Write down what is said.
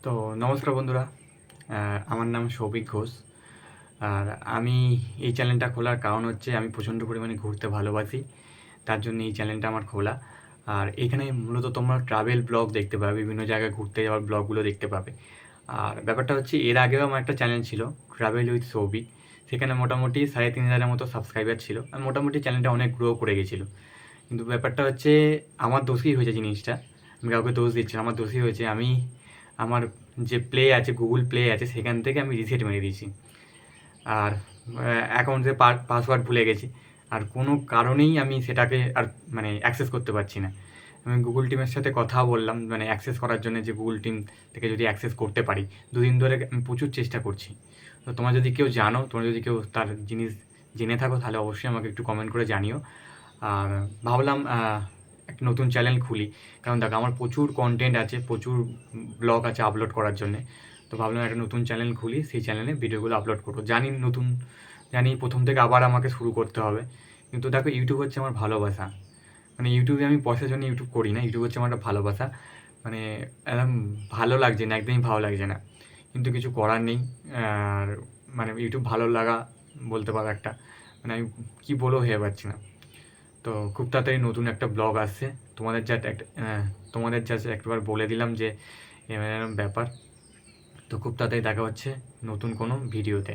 তো নমস্কার বন্ধুরা। আমার নাম সৌভিক ঘোষ। আর আমি এই চ্যানেলটা খোলার কারণ হচ্ছে আমি প্রচণ্ড পরিমাণে ঘুরতে ভালোবাসি, তার জন্য এই চ্যানেলটা আমার খোলা। আর এখানে মূলত তোমরা ট্রাভেল ব্লগ দেখতে পাবে, বিভিন্ন জায়গায় ঘুরতে যাওয়ার ব্লগগুলো দেখতে পাবে। আর ব্যাপারটা হচ্ছে এর আগেও আমার একটা চ্যানেল ছিল, ট্রাভেল উইথ সৌভিক। সেখানে মোটামুটি 3,500 মতো সাবস্ক্রাইবার ছিল আর মোটামুটি চ্যানেলটা অনেক গ্রো করে গেছিলো। কিন্তু ব্যাপারটা হচ্ছে আমার দোষেই হয়েছে জিনিসটা। আমি কাউকে দোষ দিচ্ছি না, আমার দোষই হয়েছে। আমি আমার যে প্লে আছে, গুগল প্লে আছে, সেখান থেকে আমি রিসেট মেরে দিয়েছি। আর অ্যাকাউন্টের পাসওয়ার্ড ভুলে গেছি। আর কোনো কারণেই আমি সেটাকে আর মানে অ্যাক্সেস করতে পারছি না। আমি গুগল টিমের সাথে কথা বললাম মানে অ্যাক্সেস করার জন্য, যে গুগল টিম থেকে যদি অ্যাক্সেস করতে পারি। 2 দিন ধরে আমি প্রচুর চেষ্টা করছি। তো তোমরা যদি কেউ জানো, তোমরা যদি কেউ তার জিনিস জেনে থাকো, তাহলে অবশ্যই আমাকে একটু কমেন্ট করে জানিও। আর ভাবলাম একটা নতুন চ্যানেল খুলি, কারণ দেখো আমার প্রচুর কন্টেন্ট আছে, প্রচুর ব্লগ আছে আপলোড করার জন্যে। তো ভাবলাম একটা নতুন চ্যানেল খুলি, সেই চ্যানেলে ভিডিওগুলো আপলোড করবো। জানি প্রথম থেকে আবার আমাকে শুরু করতে হবে, কিন্তু দেখো ইউটিউব হচ্ছে আমার ভালোবাসা। মানে ইউটিউবে আমি পয়সার জন্য ইউটিউব করি না, ইউটিউব হচ্ছে আমার একটা ভালোবাসা। মানে একদম ভালো লাগছে না, একদমই ভালো লাগছে না, কিন্তু কিছু করার নেই। আর মানে ইউটিউব ভালো লাগা বলতে পারো একটা, মানে আমি কী বলেও ভেবে পাচ্ছি না। তো খুব তাড়াতাড়ি নতুন একটা ব্লগ আসছে। তোমাদের জাস্ট একবার বলে দিলাম যে এরম ব্যাপার। তো খুব তাড়াতাড়ি দেখা হচ্ছে নতুন কোনো ভিডিওতে।